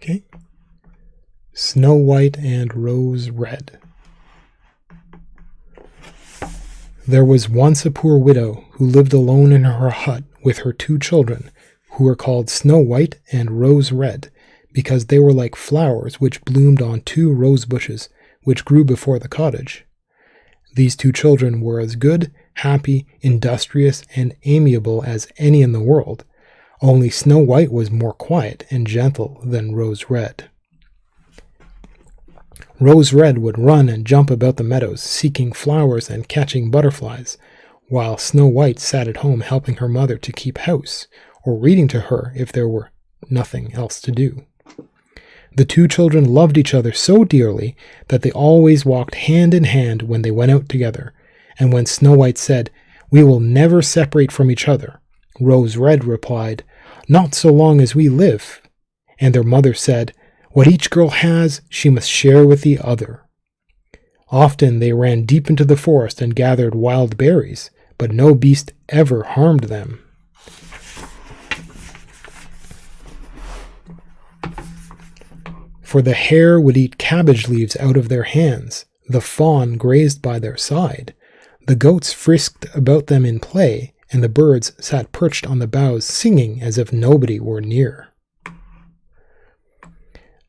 Okay. Snow White and Rose Red. There was once a poor widow who lived alone in her hut with her 2 children, who were called Snow White and Rose Red, because they were like flowers which bloomed on 2 rose bushes, which grew before the cottage. These 2 children were as good, happy, industrious, and amiable as any in the world, only Snow White was more quiet and gentle than Rose Red. Rose Red would run and jump about the meadows, seeking flowers and catching butterflies, while Snow White sat at home helping her mother to keep house, or reading to her if there were nothing else to do. The 2 children loved each other so dearly that they always walked hand in hand when they went out together, and when Snow White said, "We will never separate from each other," Rose Red replied, "Not so long as we live." And their mother said, "What each girl has, she must share with the other." Often they ran deep into the forest and gathered wild berries, but no beast ever harmed them. For the hare would eat cabbage leaves out of their hands, the fawn grazed by their side, the goats frisked about them in play, and the birds sat perched on the boughs singing as if nobody were near.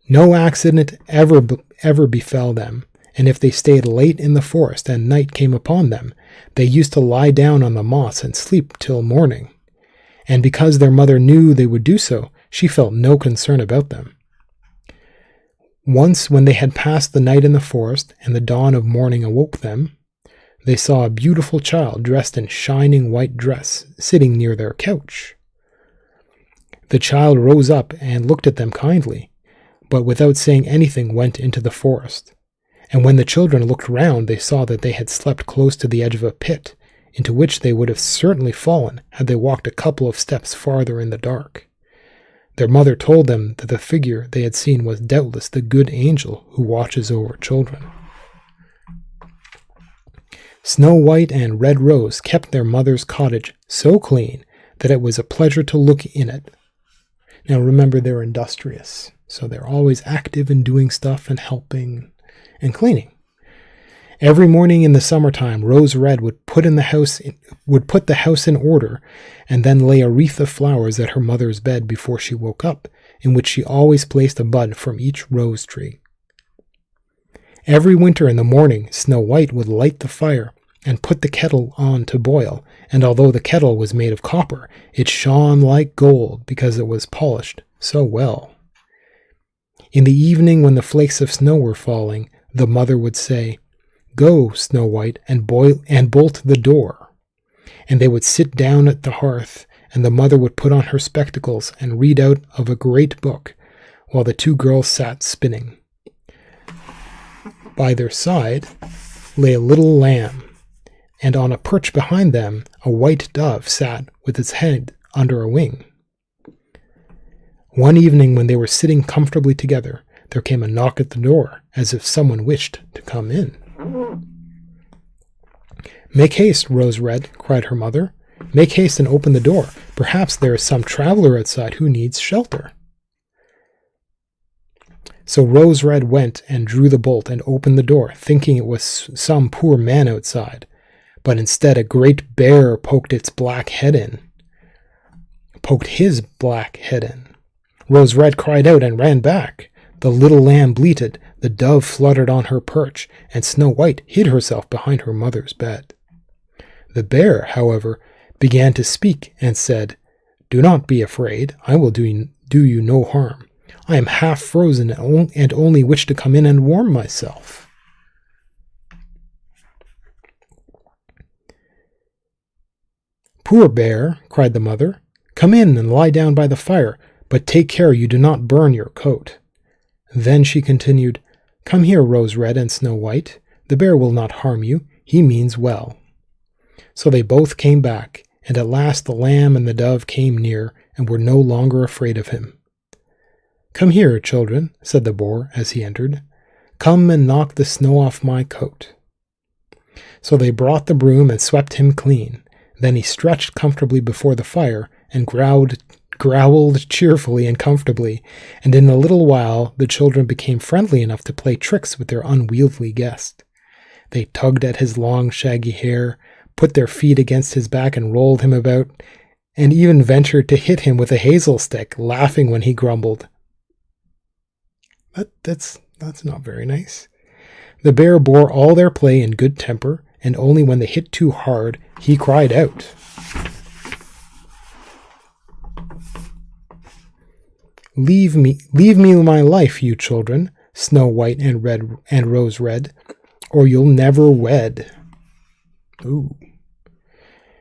No accident ever befell them, and if they stayed late in the forest and night came upon them, they used to lie down on the moss and sleep till morning. And because their mother knew they would do so, she felt no concern about them. Once, when they had passed the night in the forest, and the dawn of morning awoke them, they saw a beautiful child dressed in shining white dress sitting near their couch. The child rose up and looked at them kindly, but without saying anything went into the forest. And when the children looked round, they saw that they had slept close to the edge of a pit, into which they would have certainly fallen had they walked a couple of steps farther in the dark. Their mother told them that the figure they had seen was doubtless the good angel who watches over children. Snow White and Red Rose kept their mother's cottage so clean that it was a pleasure to look in it. Now remember, they're industrious, so they're always active in doing stuff and helping and cleaning. Every morning in the summertime, Rose Red would put the house in order, and then lay a wreath of flowers at her mother's bed before she woke up, in which she always placed a bud from each rose tree. Every winter in the morning, Snow White would light the fire and put the kettle on to boil, and although the kettle was made of copper, it shone like gold because it was polished so well. In the evening, when the flakes of snow were falling, the mother would say, "Go, Snow White, and bolt the door." And they would sit down at the hearth, and the mother would put on her spectacles and read out of a great book, while the 2 girls sat spinning. By their side lay a little lamb, and on a perch behind them a white dove sat with its head under a wing. One evening, when they were sitting comfortably together, there came a knock at the door, as if someone wished to come in. "Make haste, Rose Red," cried her mother. "Make haste and open the door. Perhaps there is some traveler outside who needs shelter." So Rose Red went and drew the bolt and opened the door, thinking it was some poor man outside. But instead a great bear poked his black head in. Rose Red cried out and ran back. The little lamb bleated, the dove fluttered on her perch, and Snow White hid herself behind her mother's bed. The bear, however, began to speak and said, "Do not be afraid. I will do you no harm. I am half frozen and only wish to come in and warm myself." "Poor bear," cried the mother, "come in and lie down by the fire, but take care you do not burn your coat." Then she continued, "Come here, Rose Red and Snow White. The bear will not harm you. He means well." So they both came back, and at last the lamb and the dove came near and were no longer afraid of him. "Come here, children," said the boar as he entered. "Come and knock the snow off my coat." So they brought the broom and swept him clean. Then he stretched comfortably before the fire and growled growled cheerfully and comfortably, and in a little while the children became friendly enough to play tricks with their unwieldy guest. They tugged at his long, shaggy hair, put their feet against his back and rolled him about, and even ventured to hit him with a hazel stick, laughing when he grumbled. That's not very nice. The bear bore all their play in good temper, and only when they hit too hard, he cried out. Leave me my life, you children, Snow White and Rose Red, or you'll never wed. Ooh.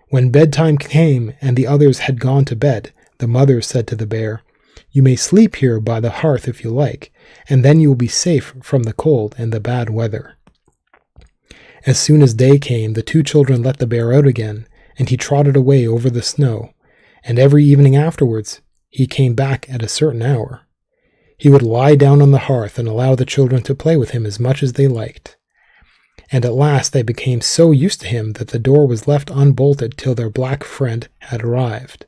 When bedtime came and the others had gone to bed, the mother said to the bear, "You may sleep here by the hearth if you like, and then you will be safe from the cold and the bad weather." As soon as day came, the two children let the bear out again, and he trotted away over the snow, and every evening afterwards he came back at a certain hour. He would lie down on the hearth and allow the children to play with him as much as they liked. And at last they became so used to him that the door was left unbolted till their black friend had arrived.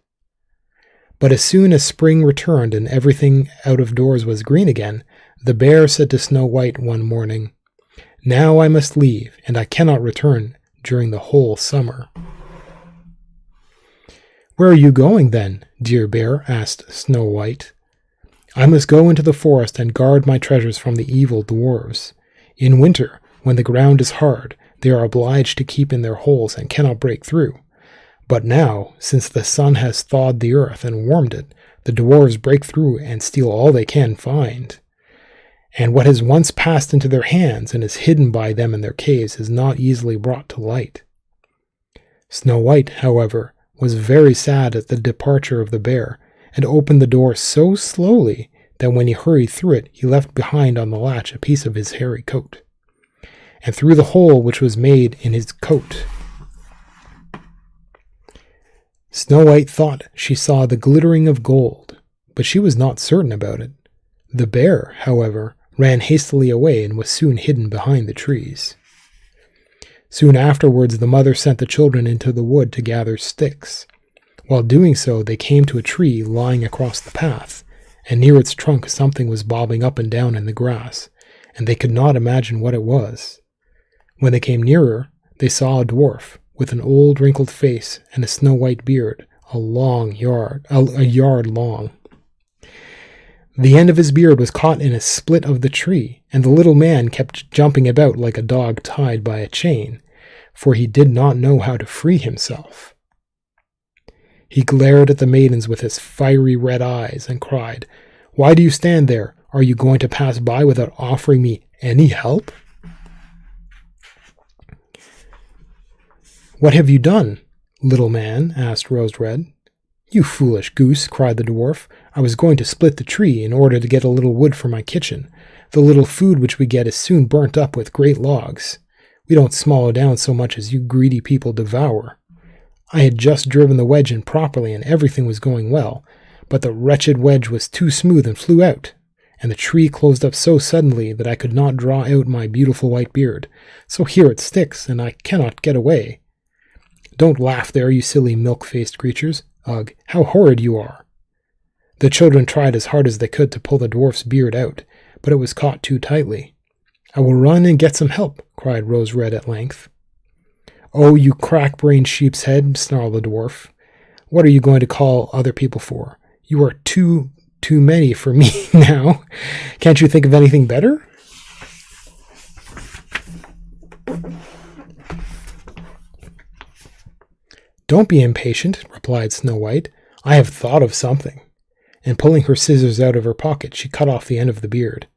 But as soon as spring returned and everything out of doors was green again, the bear said to Snow White one morning, "Now I must leave, and I cannot return during the whole summer." "Where are you going then, dear bear?" asked Snow White. "I must go into the forest and guard my treasures from the evil dwarves. In winter, when the ground is hard, they are obliged to keep in their holes and cannot break through. But now, since the sun has thawed the earth and warmed it, the dwarves break through and steal all they can find. And what has once passed into their hands and is hidden by them in their caves is not easily brought to light." Snow White, however, was very sad at the departure of the bear, and opened the door so slowly that when he hurried through it, he left behind on the latch a piece of his hairy coat. And through the hole which was made in his coat, Snow White thought she saw the glittering of gold, but she was not certain about it. The bear, however, ran hastily away and was soon hidden behind the trees. Soon afterwards the mother sent the children into the wood to gather sticks. While doing so, they came to a tree lying across the path, and near its trunk something was bobbing up and down in the grass, and they could not imagine what it was. When they came nearer, they saw a dwarf with an old wrinkled face and a snow-white beard, a yard long. The end of his beard was caught in a split of the tree, and the little man kept jumping about like a dog tied by a chain, for he did not know how to free himself. He glared at the maidens with his fiery red eyes and cried, "Why do you stand there? Are you going to pass by without offering me any help?" "What have you done, little man?" asked Rose Red. "You foolish goose," cried the dwarf. "I was going to split the tree in order to get a little wood for my kitchen. The little food which we get is soon burnt up with great logs. We don't swallow down so much as you greedy people devour. I had just driven the wedge in properly and everything was going well, but the wretched wedge was too smooth and flew out, and the tree closed up so suddenly that I could not draw out my beautiful white beard. So here it sticks, and I cannot get away. Don't laugh there, you silly milk-faced creatures. Ugh, how horrid you are." The children tried as hard as they could to pull the dwarf's beard out, but it was caught too tightly. "I will run and get some help," cried Rose Red at length. "Oh, you crack-brained sheep's head," snarled the dwarf. "What are you going to call other people for? You are too many for me now. Can't you think of anything better?" "Don't be impatient," replied Snow White. "I have thought of something." And pulling her scissors out of her pocket, she cut off the end of the beard.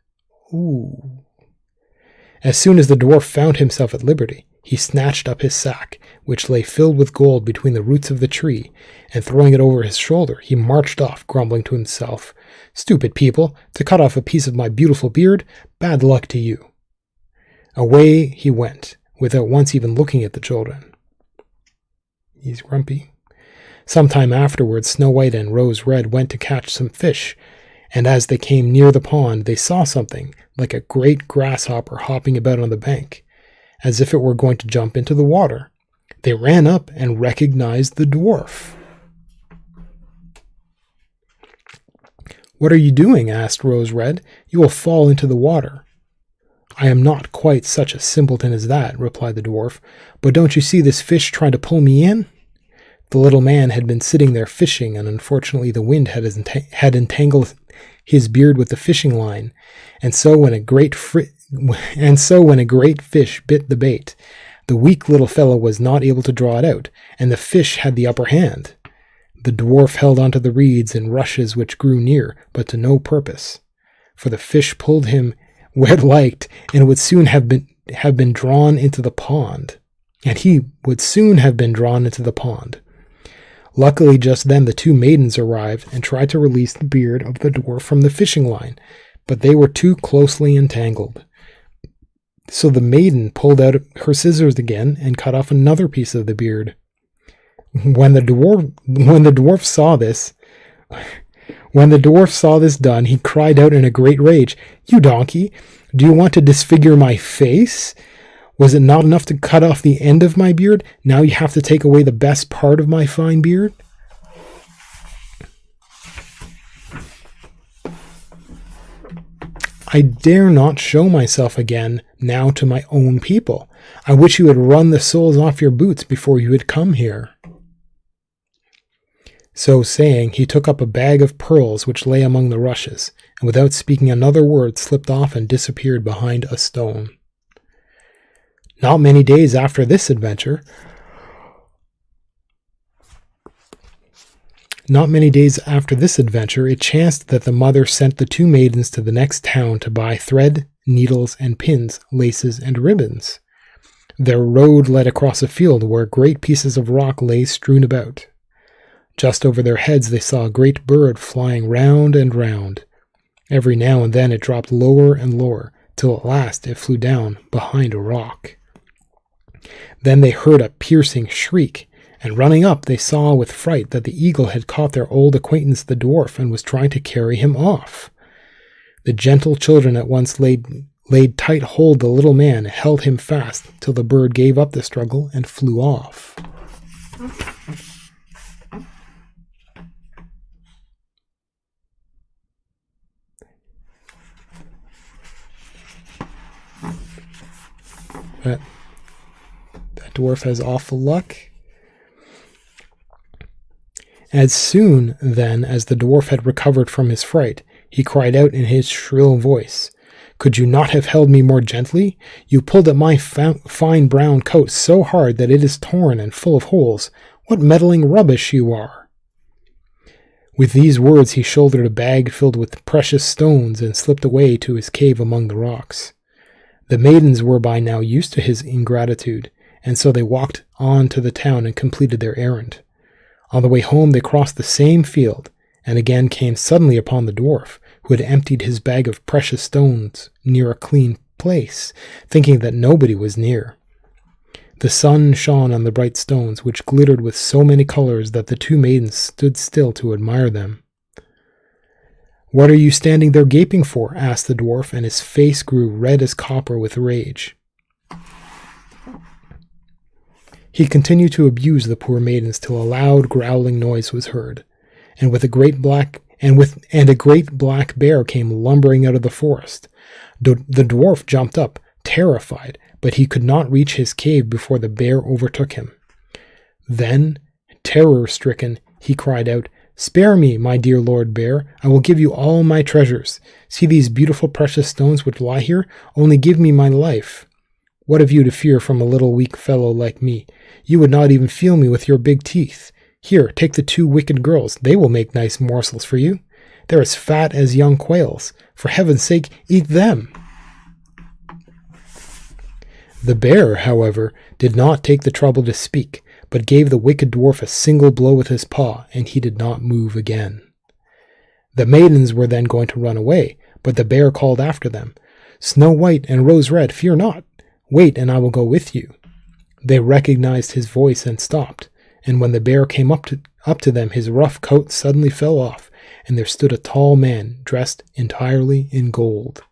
Ooh. As soon as the dwarf found himself at liberty, he snatched up his sack, which lay filled with gold between the roots of the tree, and throwing it over his shoulder, he marched off, grumbling to himself, "Stupid people, to cut off a piece of my beautiful beard, bad luck to you." Away he went, without once even looking at the children. He's grumpy. Some time afterwards, Snow White and Rose Red went to catch some fish, and as they came near the pond, they saw something like a great grasshopper hopping about on the bank, as if it were going to jump into the water. They ran up and recognized the dwarf. "What are you doing?" asked Rose Red. "You will fall into the water." "I am not quite such a simpleton as that," replied the dwarf, "but don't you see this fish trying to pull me in?" The little man had been sitting there fishing, and unfortunately the wind had entangled his beard with the fishing line, and so when a great fish bit the bait, the weak little fellow was not able to draw it out, and the fish had the upper hand. The dwarf held onto the reeds and rushes which grew near, but to no purpose, for the fish pulled him where it liked, and would soon have been drawn into the pond. And he would soon have been drawn into the pond. Luckily, just then the two maidens arrived and tried to release the beard of the dwarf from the fishing line, but they were too closely entangled. So the maiden pulled out her scissors again and cut off another piece of the beard. When the dwarf saw this done, he cried out in a great rage, "You donkey, do you want to disfigure my face? Was it not enough to cut off the end of my beard? Now you have to take away the best part of my fine beard?" "I dare not show myself again now to my own people. I wish you had run the soles off your boots before you had come here." So saying, he took up a bag of pearls which lay among the rushes, and without speaking another word slipped off and disappeared behind a stone. Not many days after this adventure, it chanced that the mother sent the two maidens to the next town to buy thread, needles, and pins, laces, and ribbons. Their road led across a field where great pieces of rock lay strewn about. Just over their heads they saw a great bird flying round and round. Every now and then it dropped lower and lower, till at last it flew down behind a rock. Then they heard a piercing shriek, and running up they saw with fright that the eagle had caught their old acquaintance the dwarf and was trying to carry him off. The gentle children at once laid tight hold the little man and held him fast till the bird gave up the struggle and flew off. But that dwarf has awful luck. As soon, then, as the dwarf had recovered from his fright, he cried out in his shrill voice, "Could you not have held me more gently? You pulled at my fine brown coat so hard that it is torn and full of holes. What meddling rubbish you are!" With these words he shouldered a bag filled with precious stones and slipped away to his cave among the rocks. The maidens were by now used to his ingratitude, and so they walked on to the town and completed their errand. On the way home they crossed the same field, and again came suddenly upon the dwarf, who had emptied his bag of precious stones near a clean place, thinking that nobody was near. The sun shone on the bright stones, which glittered with so many colors that the two maidens stood still to admire them. "What are you standing there gaping for?" asked the dwarf, and his face grew red as copper with rage. He continued to abuse the poor maidens till a loud growling noise was heard, and a great black bear came lumbering out of the forest. The dwarf jumped up, terrified, but he could not reach his cave before the bear overtook him. Then, terror-stricken, he cried out, "Spare me, my dear Lord Bear. I will give you all my treasures. See these beautiful precious stones which lie here? Only give me my life. What have you to fear from a little weak fellow like me? You would not even feel me with your big teeth. Here, take the two wicked girls. They will make nice morsels for you. They're as fat as young quails. For heaven's sake, eat them." The bear, however, did not take the trouble to speak, but gave the wicked dwarf a single blow with his paw, and he did not move again. The maidens were then going to run away, but the bear called after them, "Snow White and Rose Red, fear not. Wait, and I will go with you." They recognized his voice and stopped, and when the bear came up to them, his rough coat suddenly fell off, and there stood a tall man dressed entirely in gold.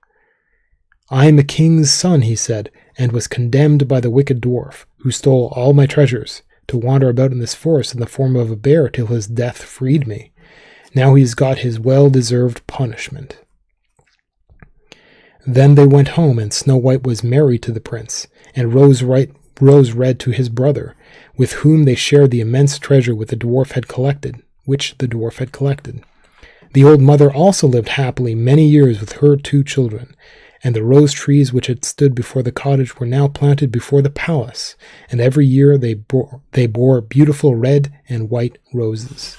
"I am a king's son," he said, "and was condemned by the wicked dwarf, who stole all my treasures, to wander about in this forest in the form of a bear till his death freed me. Now he's got his well-deserved punishment." Then they went home, and Snow White was married to the prince, and Rose Red to his brother, with whom they shared the immense treasure which the dwarf had collected. The old mother also lived happily many years with her 2 children, and the rose trees which had stood before the cottage were now planted before the palace, and every year they bore beautiful red and white roses.